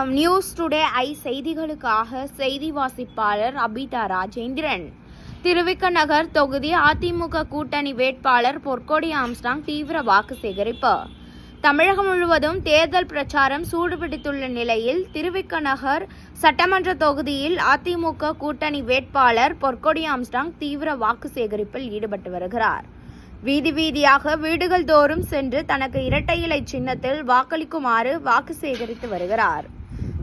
வணக்கம். News today I செய்திகளுக்காக செய்தி வாசிப்பாளர் அபிதா ராஜேந்திரன். திருவிக நகர் தொகுதி அதிமுக கூட்டணி வேட்பாளர் பொற்கொடி ஆம்ஸ்ட்ராங் தீவிர வாக்கு சேகரிப்பு. தமிழகம் முழுவதும் தேர்தல் பிரச்சாரம் சூடுபிடித்துள்ள நிலையில் திருவிக நகர் சட்டமன்ற தொகுதியில் அதிமுக கூட்டணி வேட்பாளர் பொற்கொடி ஆம்ஸ்ட்ராங் தீவிர வாக்கு சேகரிப்பில் ஈடுபட்டு வருகிறார். வீதி வீதியாக வீடுகள் தோறும் சென்று தனக்கு இரட்டை இலை சின்னத்தில் வாக்களிக்குமாறு வாக்கு சேகரித்து வருகிறார்.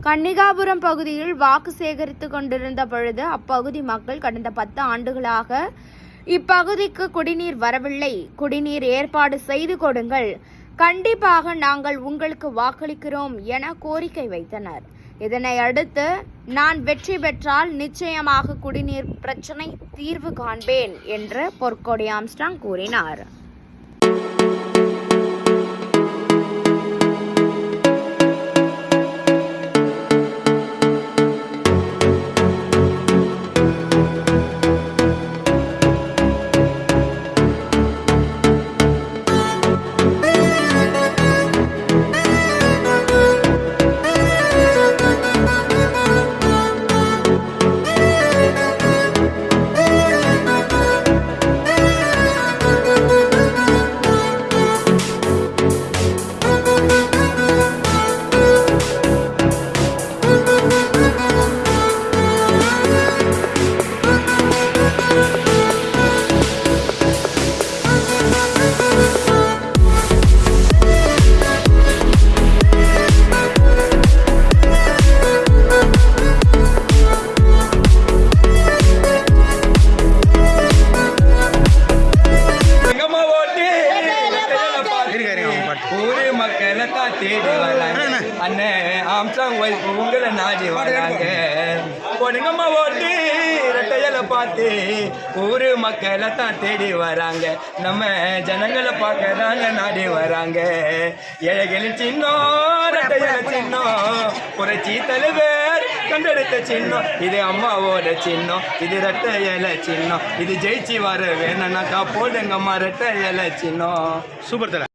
கன்னிகாபுரம் பகுதியில் வாக்கு சேகரித்து கொண்டிருந்த பொழுது அப்பகுதி மக்கள் கடந்த 10 ஆண்டுகளாக இப்பகுதிக்கு குடிநீர் வரவில்லை, குடிநீர் ஏற்பாடு செய்து கொடுங்கள், கண்டிப்பாக நாங்கள் உங்களுக்கு வாக்களிக்கிறோம் என கோரிக்கை வைத்தனர். இதனை அடுத்து நான் வெற்றி பெற்றால் நிச்சயமாக குடிநீர் பிரச்சனை தீர்வு காண்பேன் என்று பொற்கொடி ஆம்ஸ்ட்ராங் கூறினார். ஊரு மக்களை தான் தேடி வராங்க, அண்ணன் ஆம்ஸ்ட்ராங் வைஃப் உங்களை நாடி வராங்க. பொண்ணுங்கம்மா ஓட்டு ரெட்டையில பார்த்து ஊரு மக்களை தான் தேடி வராங்க, நம்ம ஜனங்களை பார்க்க தாங்க நாடி வராங்க. ஏழைகளின் சின்னம் ரெட்டையில சின்னம், புரட்சி தலைவர் கண்டெடுத்த சின்னம், இது அம்மாவோட சின்னம், இது ரெட்டையில சின்னம், இது ஜெயிச்சு வர வேணும்னாக்கா போடுங்கம்மா ரெட்டையில சின்னம். சூப்பர் தல.